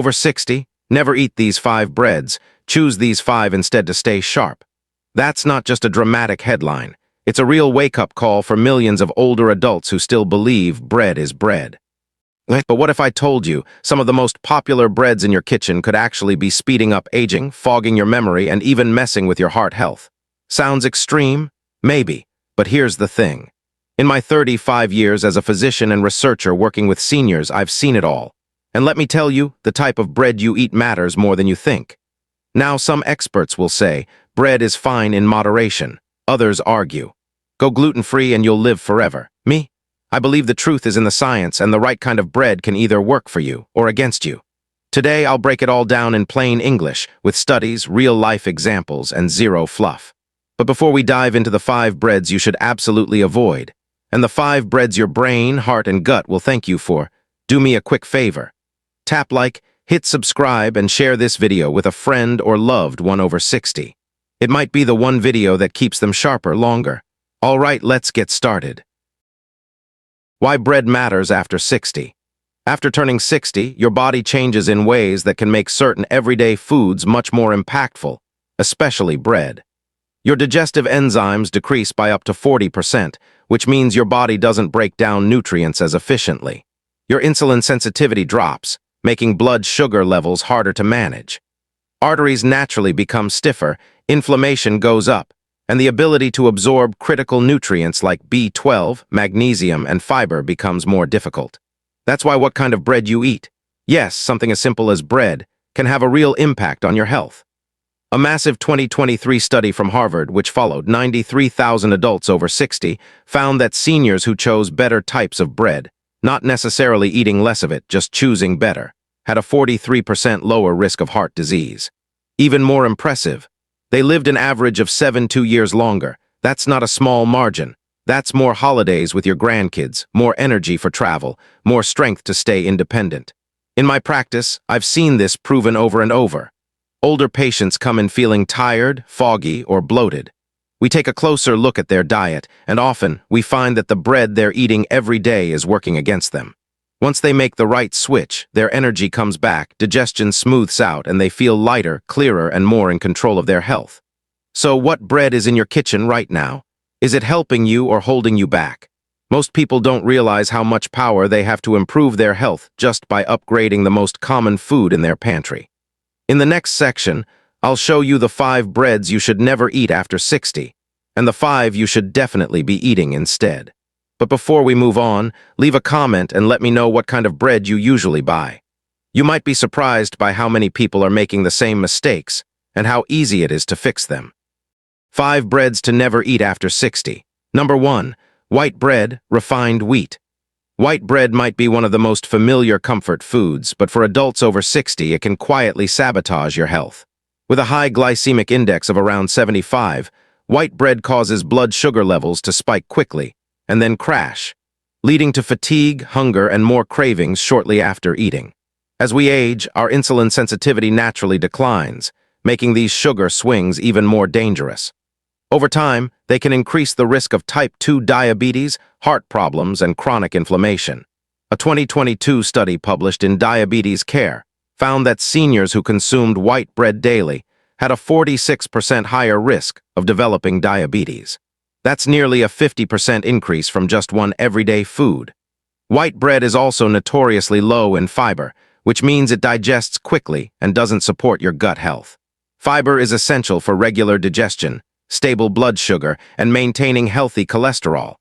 Over 60, never eat these 5 breads, choose these 5 instead to stay sharp. That's not just a dramatic headline. It's a real wake-up call for millions of older adults who still believe bread is bread. But what if I told you some of the most popular breads in your kitchen could actually be speeding up aging, fogging your memory, and even messing with your heart health? Sounds extreme? Maybe. But here's the thing. In my 35 years as a physician and researcher working with seniors, I've seen it all. And let me tell you, the type of bread you eat matters more than you think. Now, some experts will say, bread is fine in moderation. Others argue, go gluten-free and you'll live forever. Me? I believe the truth is in the science, and the right kind of bread can either work for you or against you. Today, I'll break it all down in plain English, with studies, real-life examples, and zero fluff. But before we dive into the 5 breads you should absolutely avoid, and the 5 breads your brain, heart, and gut will thank you for, do me a quick favor. Tap like, hit subscribe, and share this video with a friend or loved one over 60. It might be the one video that keeps them sharper longer. All right, let's get started. Why bread matters after 60. After turning 60, your body changes in ways that can make certain everyday foods much more impactful, especially bread. Your digestive enzymes decrease by up to 40%, which means your body doesn't break down nutrients as efficiently. Your insulin sensitivity drops, making blood sugar levels harder to manage. Arteries naturally become stiffer, inflammation goes up, and the ability to absorb critical nutrients like B12, magnesium, and fiber becomes more difficult. That's why what kind of bread you eat, yes, something as simple as bread, can have a real impact on your health. A massive 2023 study from Harvard, which followed 93,000 adults over 60, found that seniors who chose better types of bread, not necessarily eating less of it, just choosing better, had a 43% lower risk of heart disease. Even more impressive, they lived an average of 2 years longer. That's not a small margin. That's more holidays with your grandkids, more energy for travel, more strength to stay independent. In my practice, I've seen this proven over and over. Older patients come in feeling tired, foggy, or bloated. We take a closer look at their diet, and often we find that the bread they're eating every day is working against them. Once they make the right switch, their energy comes back, digestion smooths out, and they feel lighter, clearer, and more in control of their health. So what bread is in your kitchen right now? Is it helping you or holding you back? Most people don't realize how much power they have to improve their health just by upgrading the most common food in their pantry. In the next section, I'll show you the 5 breads you should never eat after 60, and the 5 you should definitely be eating instead. But before we move on, leave a comment and let me know what kind of bread you usually buy. You might be surprised by how many people are making the same mistakes and how easy it is to fix them. 5 breads to never eat after 60. Number 1. White bread, refined wheat. White bread might be one of the most familiar comfort foods, but for adults over 60, it can quietly sabotage your health. With a high glycemic index of around 75, white bread causes blood sugar levels to spike quickly and then crash, leading to fatigue, hunger, and more cravings shortly after eating. As we age, our insulin sensitivity naturally declines, making these sugar swings even more dangerous. Over time, they can increase the risk of type 2 diabetes, heart problems, and chronic inflammation. A 2022 study published in Diabetes Care found that seniors who consumed white bread daily had a 46% higher risk of developing diabetes. That's nearly a 50% increase from just one everyday food. White bread is also notoriously low in fiber, which means it digests quickly and doesn't support your gut health. Fiber is essential for regular digestion, stable blood sugar, and maintaining healthy cholesterol.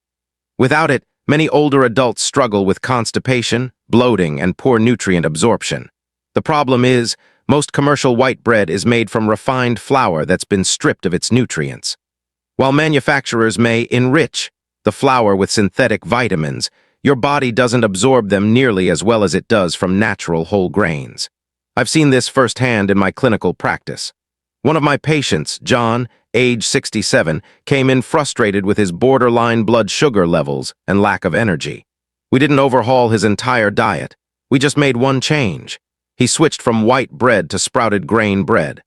Without it, many older adults struggle with constipation, bloating, and poor nutrient absorption. The problem is, most commercial white bread is made from refined flour that's been stripped of its nutrients. While manufacturers may enrich the flour with synthetic vitamins, your body doesn't absorb them nearly as well as it does from natural whole grains. I've seen this firsthand in my clinical practice. One of my patients, John, age 67, came in frustrated with his borderline blood sugar levels and lack of energy. We didn't overhaul his entire diet. We just made one change. He switched from white bread to sprouted grain bread.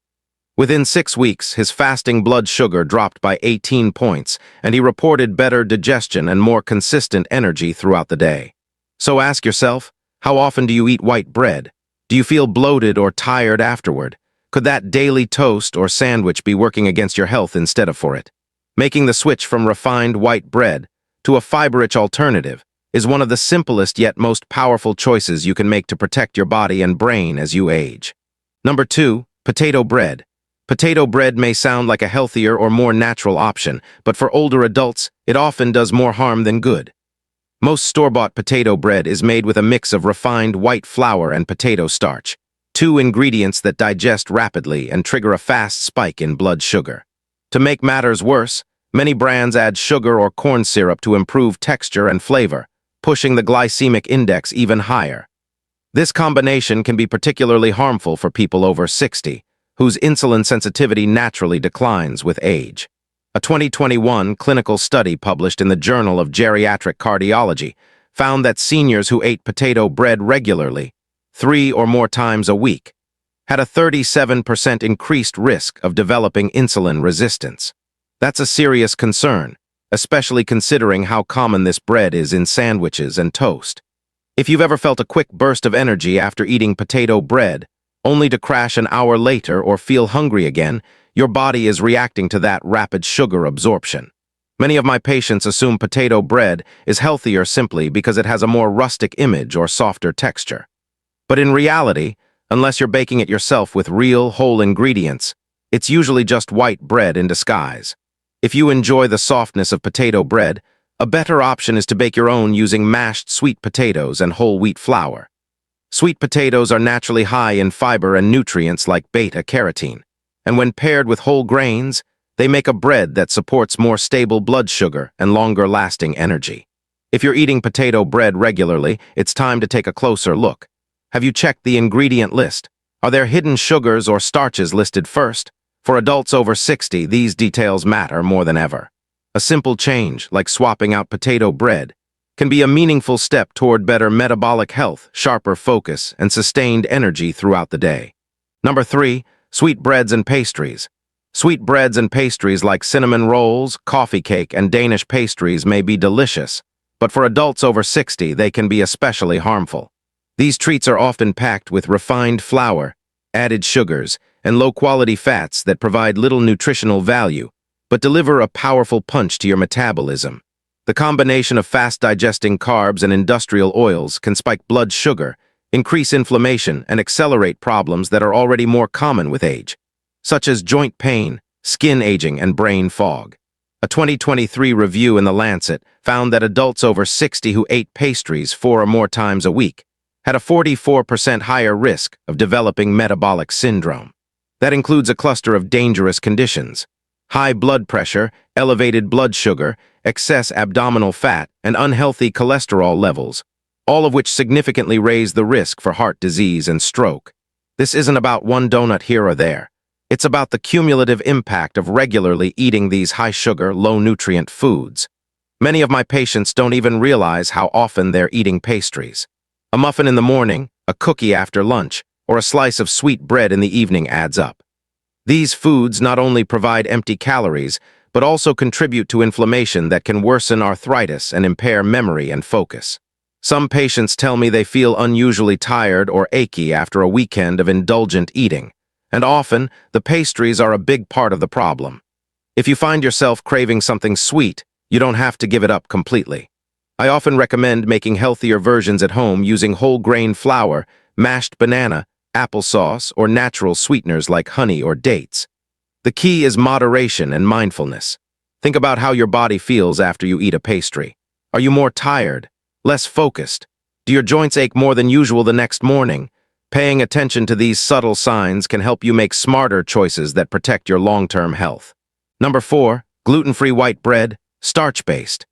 Within 6 weeks, his fasting blood sugar dropped by 18 points, and he reported better digestion and more consistent energy throughout the day. So ask yourself, how often do you eat white bread? Do you feel bloated or tired afterward? Could that daily toast or sandwich be working against your health instead of for it? Making the switch from refined white bread to a fiber-rich alternative is one of the simplest yet most powerful choices you can make to protect your body and brain as you age. Number 2, potato bread. Potato bread may sound like a healthier or more natural option, but for older adults, it often does more harm than good. Most store-bought potato bread is made with a mix of refined white flour and potato starch, two ingredients that digest rapidly and trigger a fast spike in blood sugar. To make matters worse, many brands add sugar or corn syrup to improve texture and flavor, pushing the glycemic index even higher. This combination can be particularly harmful for people over 60, whose insulin sensitivity naturally declines with age. A 2021 clinical study published in the Journal of Geriatric Cardiology found that seniors who ate potato bread regularly, 3 or more times a week, had a 37% increased risk of developing insulin resistance. That's a serious concern, especially considering how common this bread is in sandwiches and toast. If you've ever felt a quick burst of energy after eating potato bread, only to crash an hour later or feel hungry again, your body is reacting to that rapid sugar absorption. Many of my patients assume potato bread is healthier simply because it has a more rustic image or softer texture. But in reality, unless you're baking it yourself with real, whole ingredients, it's usually just white bread in disguise. If you enjoy the softness of potato bread, a better option is to bake your own using mashed sweet potatoes and whole wheat flour. Sweet potatoes are naturally high in fiber and nutrients like beta-carotene, and when paired with whole grains, they make a bread that supports more stable blood sugar and longer-lasting energy. If you're eating potato bread regularly, it's time to take a closer look. Have you checked the ingredient list? Are there hidden sugars or starches listed first? For adults over 60, these details matter more than ever. A simple change, like swapping out potato bread, can be a meaningful step toward better metabolic health, sharper focus, and sustained energy throughout the day. Number 3, sweetbreads and pastries. Sweetbreads and pastries like cinnamon rolls, coffee cake, and Danish pastries may be delicious, but for adults over 60, they can be especially harmful. These treats are often packed with refined flour, added sugars, and low-quality fats that provide little nutritional value, but deliver a powerful punch to your metabolism. The combination of fast-digesting carbs and industrial oils can spike blood sugar, increase inflammation, and accelerate problems that are already more common with age, such as joint pain, skin aging, and brain fog. A 2023 review in The Lancet found that adults over 60 who ate pastries 4 or more times a week had a 44% higher risk of developing metabolic syndrome. That includes a cluster of dangerous conditions: high blood pressure, elevated blood sugar, excess abdominal fat, and unhealthy cholesterol levels, all of which significantly raise the risk for heart disease and stroke. This isn't about one donut here or there. It's about the cumulative impact of regularly eating these high-sugar, low-nutrient foods. Many of my patients don't even realize how often they're eating pastries. A muffin in the morning, a cookie after lunch, or a slice of sweet bread in the evening adds up. These foods not only provide empty calories, but also contribute to inflammation that can worsen arthritis and impair memory and focus. Some patients tell me they feel unusually tired or achy after a weekend of indulgent eating, and often the pastries are a big part of the problem. If you find yourself craving something sweet, you don't have to give it up completely. I often recommend making healthier versions at home using whole grain flour, mashed banana, applesauce, or natural sweeteners like honey or dates. The key is moderation and mindfulness. Think about how your body feels after you eat a pastry. Are you more tired? Less focused? Do your joints ache more than usual the next morning? Paying attention to these subtle signs can help you make smarter choices that protect your long-term health. Number 4, gluten-free white bread, starch-based.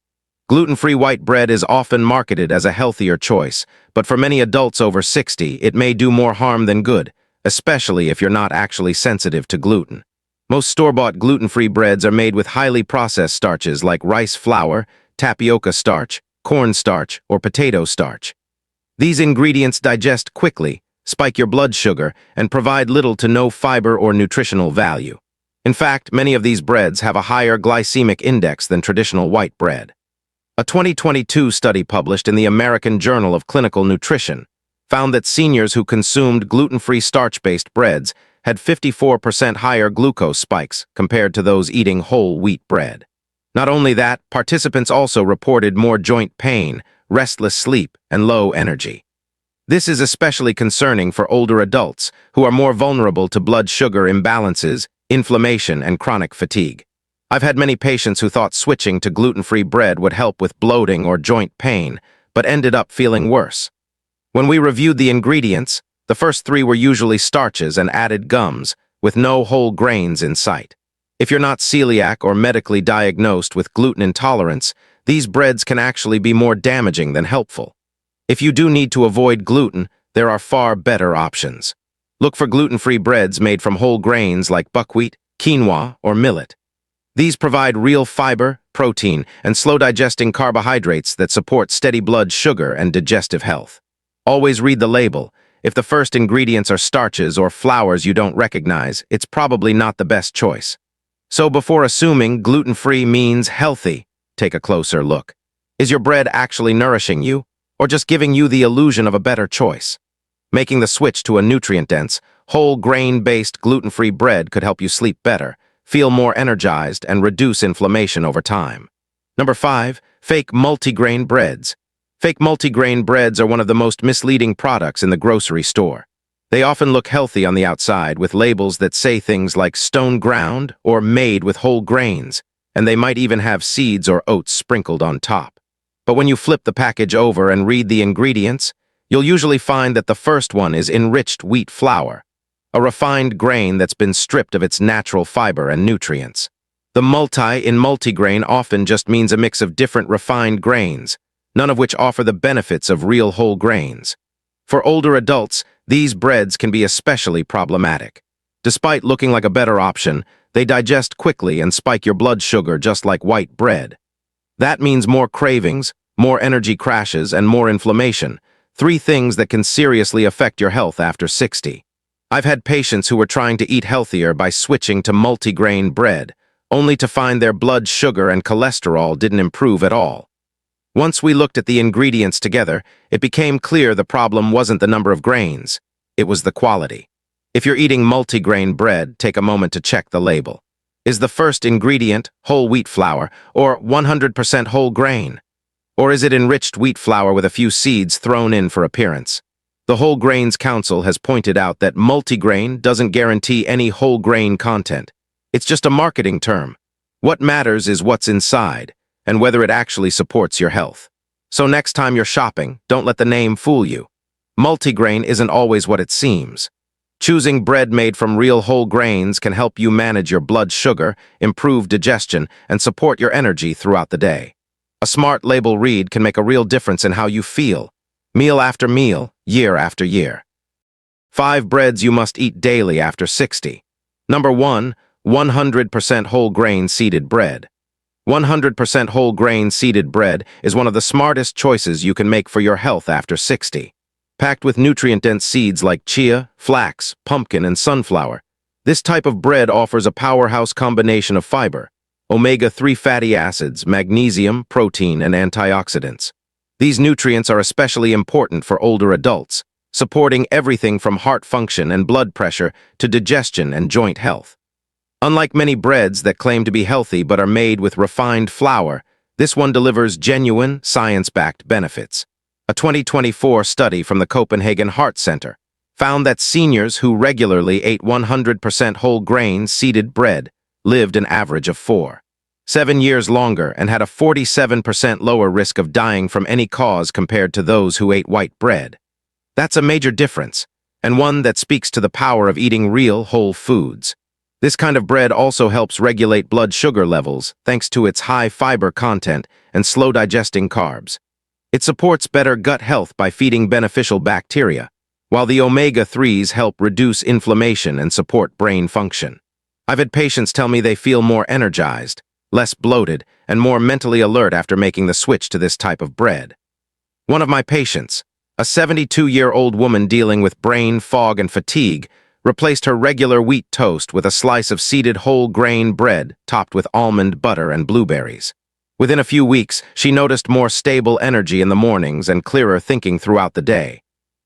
Gluten-free white bread is often marketed as a healthier choice, but for many adults over 60, it may do more harm than good, especially if you're not actually sensitive to gluten. Most store-bought gluten-free breads are made with highly processed starches like rice flour, tapioca starch, corn starch, or potato starch. These ingredients digest quickly, spike your blood sugar, and provide little to no fiber or nutritional value. In fact, many of these breads have a higher glycemic index than traditional white bread. A 2022 study published in the American Journal of Clinical Nutrition found that seniors who consumed gluten-free starch-based breads had 54% higher glucose spikes compared to those eating whole wheat bread. Not only that, participants also reported more joint pain, restless sleep, and low energy. This is especially concerning for older adults who are more vulnerable to blood sugar imbalances, inflammation, and chronic fatigue. I've had many patients who thought switching to gluten-free bread would help with bloating or joint pain, but ended up feeling worse. When we reviewed the ingredients, the first three were usually starches and added gums, with no whole grains in sight. If you're not celiac or medically diagnosed with gluten intolerance, these breads can actually be more damaging than helpful. If you do need to avoid gluten, there are far better options. Look for gluten-free breads made from whole grains like buckwheat, quinoa, or millet. These provide real fiber, protein, and slow-digesting carbohydrates that support steady blood sugar and digestive health. Always read the label. If the first ingredients are starches or flours you don't recognize, it's probably not the best choice. So before assuming gluten-free means healthy, take a closer look. Is your bread actually nourishing you, or just giving you the illusion of a better choice? Making the switch to a nutrient-dense, whole grain-based gluten-free bread could help you sleep better, feel more energized, and reduce inflammation over time. Number 5, fake multigrain breads. Fake multigrain breads are one of the most misleading products in the grocery store. They often look healthy on the outside with labels that say things like stone ground or made with whole grains, and they might even have seeds or oats sprinkled on top. But when you flip the package over and read the ingredients, you'll usually find that the first one is enriched wheat flour, a refined grain that's been stripped of its natural fiber and nutrients. The multi in multigrain often just means a mix of different refined grains, none of which offer the benefits of real whole grains. For older adults, these breads can be especially problematic. Despite looking like a better option, they digest quickly and spike your blood sugar just like white bread. That means more cravings, more energy crashes, and more inflammation, 3 things that can seriously affect your health after 60. I've had patients who were trying to eat healthier by switching to multigrain bread, only to find their blood sugar and cholesterol didn't improve at all. Once we looked at the ingredients together, it became clear the problem wasn't the number of grains, it was the quality. If you're eating multigrain bread, take a moment to check the label. Is the first ingredient whole wheat flour or 100% whole grain? Or is it enriched wheat flour with a few seeds thrown in for appearance? The Whole Grains Council has pointed out that multigrain doesn't guarantee any whole grain content. It's just a marketing term. What matters is what's inside, and whether it actually supports your health. So next time you're shopping, don't let the name fool you. Multigrain isn't always what it seems. Choosing bread made from real whole grains can help you manage your blood sugar, improve digestion, and support your energy throughout the day. A smart label read can make a real difference in how you feel, meal after meal, year after year. 5 breads you must eat daily after 60. Number 1, 100% whole grain seeded bread. 100% whole grain seeded bread is one of the smartest choices you can make for your health after 60. Packed with nutrient-dense seeds like chia, flax, pumpkin, and sunflower, this type of bread offers a powerhouse combination of fiber, omega-3 fatty acids, magnesium, protein, and antioxidants. These nutrients are especially important for older adults, supporting everything from heart function and blood pressure to digestion and joint health. Unlike many breads that claim to be healthy but are made with refined flour, this one delivers genuine, science-backed benefits. A 2024 study from the Copenhagen Heart Center found that seniors who regularly ate 100% whole grain seeded bread lived an average of 7 years longer and had a 47% lower risk of dying from any cause compared to those who ate white bread. That's a major difference, and one that speaks to the power of eating real, whole foods. This kind of bread also helps regulate blood sugar levels thanks to its high fiber content and slow digesting carbs. It supports better gut health by feeding beneficial bacteria, while the omega-3s help reduce inflammation and support brain function. I've had patients tell me they feel more energized, less bloated, and more mentally alert after making the switch to this type of bread. One of my patients, a 72-year-old woman dealing with brain fog and fatigue, replaced her regular wheat toast with a slice of seeded whole grain bread topped with almond butter and blueberries. Within a few weeks, she noticed more stable energy in the mornings and clearer thinking throughout the day.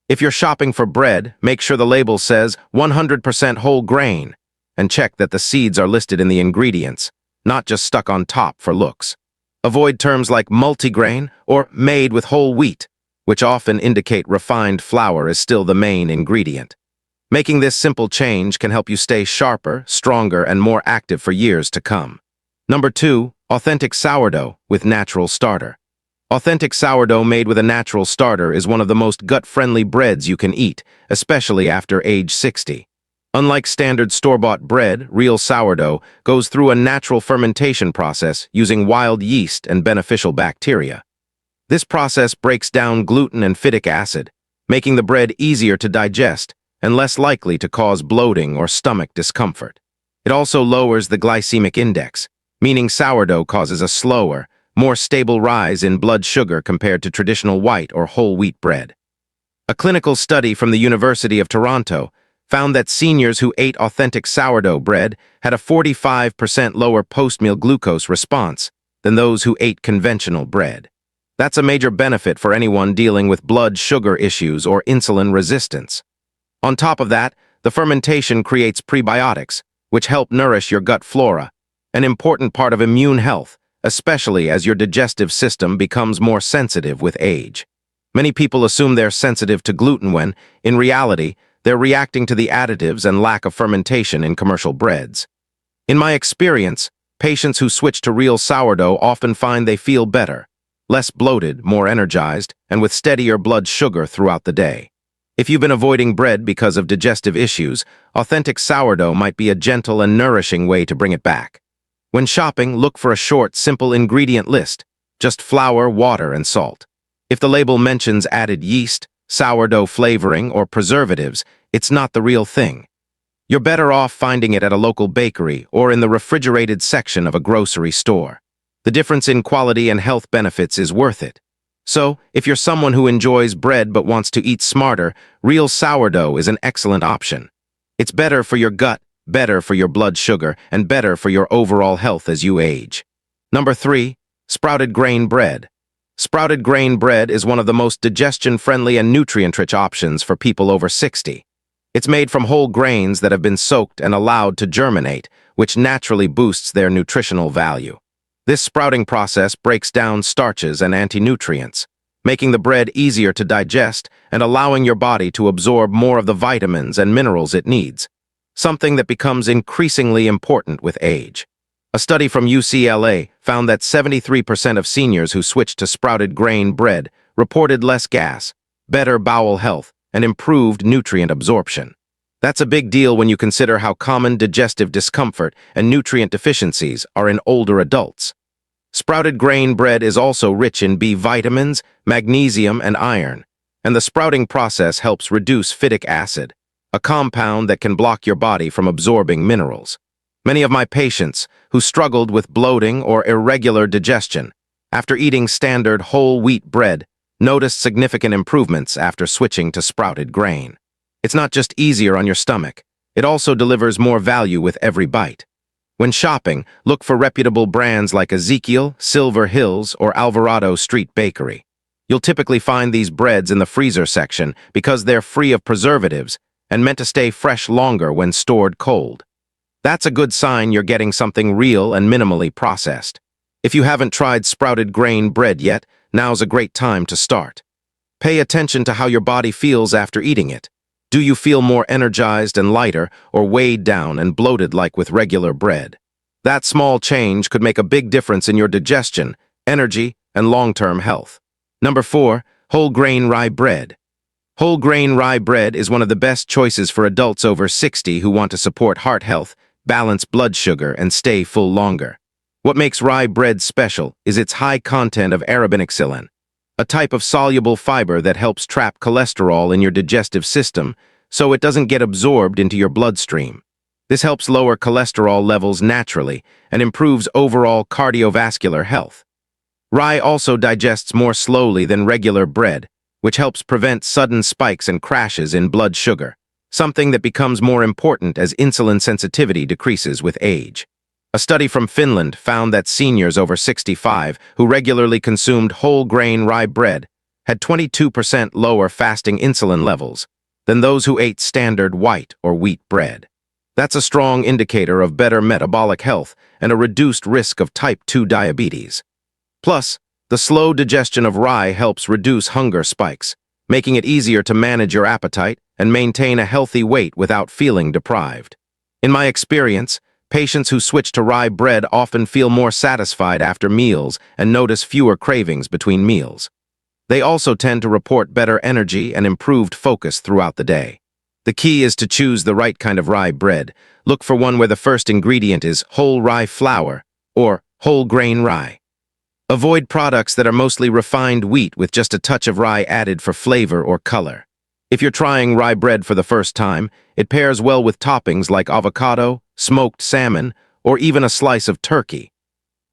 If you're shopping for bread, make sure the label says 100% whole grain, and check that the seeds are listed in the ingredients, not just stuck on top for looks. Avoid terms like multigrain or made with whole wheat, which often indicate refined flour is still the main ingredient. Making this simple change can help you stay sharper, stronger, and more active for years to come. Number 2, authentic sourdough with natural starter. Authentic sourdough made with a natural starter is one of the most gut-friendly breads you can eat, especially after age 60. Unlike standard store-bought bread, real sourdough goes through a natural fermentation process using wild yeast and beneficial bacteria. This process breaks down gluten and phytic acid, making the bread easier to digest and less likely to cause bloating or stomach discomfort. It also lowers the glycemic index, meaning sourdough causes a slower, more stable rise in blood sugar compared to traditional white or whole wheat bread. A clinical study from the University of Toronto found that seniors who ate authentic sourdough bread had a 45% lower post-meal glucose response than those who ate conventional bread. That's a major benefit for anyone dealing with blood sugar issues or insulin resistance. On top of that, the fermentation creates prebiotics, which help nourish your gut flora, an important part of immune health, especially as your digestive system becomes more sensitive with age. Many people assume they're sensitive to gluten when, in reality, they're reacting to the additives and lack of fermentation in commercial breads. In my experience, patients who switch to real sourdough often find they feel better, less bloated, more energized, and with steadier blood sugar throughout the day. If you've been avoiding bread because of digestive issues, authentic sourdough might be a gentle and nourishing way to bring it back. When shopping, look for a short, simple ingredient list, just flour, water, and salt. If the label mentions added yeast, sourdough flavoring, or preservatives, it's not the real thing. You're better off finding it at a local bakery or in the refrigerated section of a grocery store. The difference in quality and health benefits is worth it. So, if you're someone who enjoys bread but wants to eat smarter, real sourdough is an excellent option. It's better for your gut, better for your blood sugar, and better for your overall health as you age. Number 3, sprouted grain bread. Sprouted grain bread is one of the most digestion-friendly and nutrient-rich options for people over 60. It's made from whole grains that have been soaked and allowed to germinate, which naturally boosts their nutritional value. This sprouting process breaks down starches and anti-nutrients, making the bread easier to digest and allowing your body to absorb more of the vitamins and minerals it needs, something that becomes increasingly important with age. A study from UCLA found that 73% of seniors who switched to sprouted grain bread reported less gas, better bowel health, and improved nutrient absorption. That's a big deal when you consider how common digestive discomfort and nutrient deficiencies are in older adults. Sprouted grain bread is also rich in B vitamins, magnesium, and iron, and the sprouting process helps reduce phytic acid, a compound that can block your body from absorbing minerals. Many of my patients who struggled with bloating or irregular digestion after eating standard whole wheat bread noticed significant improvements after switching to sprouted grain. It's not just easier on your stomach, it also delivers more value with every bite. When shopping, look for reputable brands like Ezekiel, Silver Hills, or Alvarado Street Bakery. You'll typically find these breads in the freezer section because they're free of preservatives and meant to stay fresh longer when stored cold. That's a good sign you're getting something real and minimally processed. If you haven't tried sprouted grain bread yet, now's a great time to start. Pay attention to how your body feels after eating it. Do you feel more energized and lighter, or weighed down and bloated like with regular bread? That small change could make a big difference in your digestion, energy, and long-term health. Number 4, whole grain rye bread. Whole grain rye bread is one of the best choices for adults over 60 who want to support heart health, balance blood sugar, and stay full longer. What makes rye bread special is its high content of arabinoxylin, a type of soluble fiber that helps trap cholesterol in your digestive system so it doesn't get absorbed into your bloodstream. This helps lower cholesterol levels naturally and improves overall cardiovascular health. Rye also digests more slowly than regular bread, which helps prevent sudden spikes and crashes in blood sugar, something that becomes more important as insulin sensitivity decreases with age. A study from Finland found that seniors over 65 who regularly consumed whole grain rye bread had 22% lower fasting insulin levels than those who ate standard white or wheat bread. That's a strong indicator of better metabolic health and a reduced risk of type 2 diabetes. Plus, the slow digestion of rye helps reduce hunger spikes, making it easier to manage your appetite and maintain a healthy weight without feeling deprived. In my experience, patients who switch to rye bread often feel more satisfied after meals and notice fewer cravings between meals. They also tend to report better energy and improved focus throughout the day. The key is to choose the right kind of rye bread. Look for one where the first ingredient is whole rye flour or whole grain rye. Avoid products that are mostly refined wheat with just a touch of rye added for flavor or color. If you're trying rye bread for the first time, it pairs well with toppings like avocado, smoked salmon, or even a slice of turkey.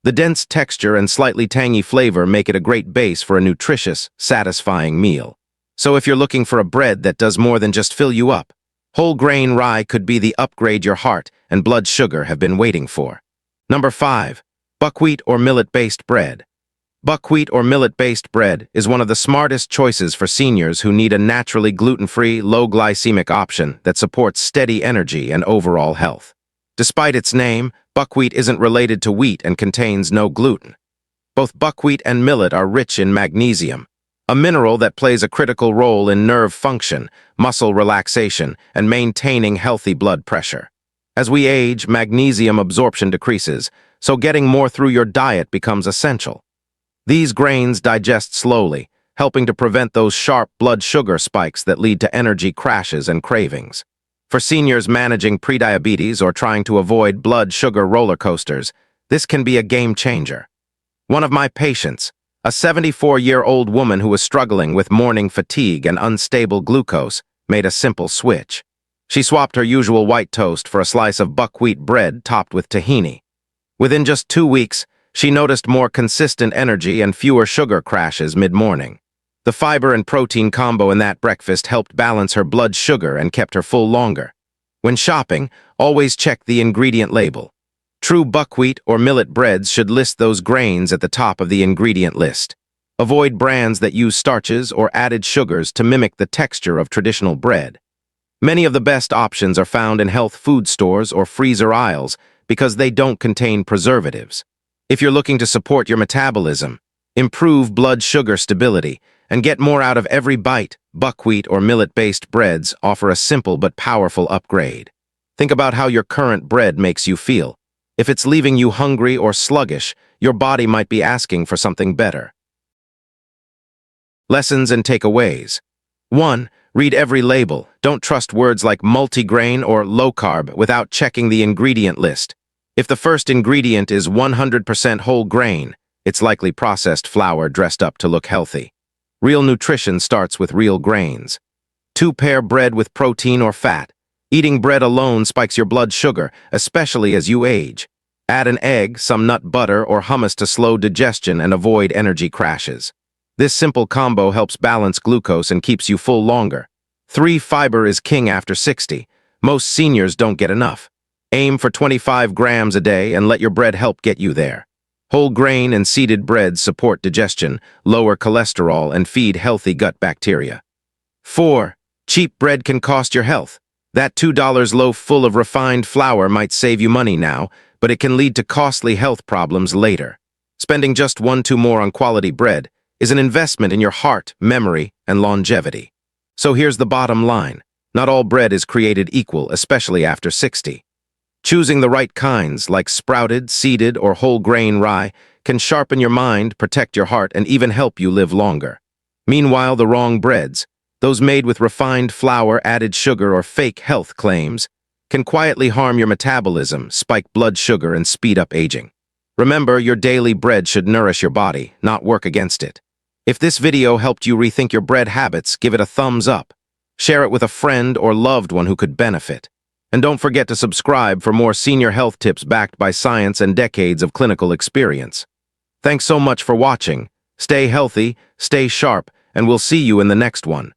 The dense texture and slightly tangy flavor make it a great base for a nutritious, satisfying meal. So if you're looking for a bread that does more than just fill you up, whole grain rye could be the upgrade your heart and blood sugar have been waiting for. Number 5. Buckwheat or millet-based bread. Buckwheat or millet-based bread is one of the smartest choices for seniors who need a naturally gluten-free, low-glycemic option that supports steady energy and overall health. Despite its name, buckwheat isn't related to wheat and contains no gluten. Both buckwheat and millet are rich in magnesium, a mineral that plays a critical role in nerve function, muscle relaxation, and maintaining healthy blood pressure. As we age, magnesium absorption decreases, so getting more through your diet becomes essential. These grains digest slowly, helping to prevent those sharp blood sugar spikes that lead to energy crashes and cravings. For seniors managing prediabetes or trying to avoid blood sugar roller coasters, this can be a game changer. One of my patients, a 74-year-old woman who was struggling with morning fatigue and unstable glucose, made a simple switch. She swapped her usual white toast for a slice of buckwheat bread topped with tahini. Within just 2 weeks, she noticed more consistent energy and fewer sugar crashes mid-morning. The fiber and protein combo in that breakfast helped balance her blood sugar and kept her full longer. When shopping, always check the ingredient label. True buckwheat or millet breads should list those grains at the top of the ingredient list. Avoid brands that use starches or added sugars to mimic the texture of traditional bread. Many of the best options are found in health food stores or freezer aisles because they don't contain preservatives. If you're looking to support your metabolism, improve blood sugar stability, and get more out of every bite, buckwheat or millet-based breads offer a simple but powerful upgrade. Think about how your current bread makes you feel. If it's leaving you hungry or sluggish, your body might be asking for something better. Lessons and takeaways. 1. Read every label. Don't trust words like multigrain or low-carb without checking the ingredient list. If the first ingredient is 100% whole grain, it's likely processed flour dressed up to look healthy. Real nutrition starts with real grains. 2. Pair bread with protein or fat. Eating bread alone spikes your blood sugar, especially as you age. Add an egg, some nut butter, or hummus to slow digestion and avoid energy crashes. This simple combo helps balance glucose and keeps you full longer. 3. Fiber is king after 60. Most seniors don't get enough. Aim for 25 grams a day and let your bread help get you there. Whole grain and seeded breads support digestion, lower cholesterol, and feed healthy gut bacteria. 4. Cheap bread can cost your health. That $2 loaf full of refined flour might save you money now, but it can lead to costly health problems later. Spending just $1 more on quality bread is an investment in your heart, memory, and longevity. So here's the bottom line. Not all bread is created equal, especially after 60. Choosing the right kinds, like sprouted, seeded, or whole grain rye, can sharpen your mind, protect your heart, and even help you live longer. Meanwhile, the wrong breads, those made with refined flour, added sugar, or fake health claims, can quietly harm your metabolism, spike blood sugar, and speed up aging. Remember, your daily bread should nourish your body, not work against it. If this video helped you rethink your bread habits, give it a thumbs up. Share it with a friend or loved one who could benefit. And don't forget to subscribe for more senior health tips backed by science and decades of clinical experience. Thanks so much for watching. Stay healthy, stay sharp, and we'll see you in the next one.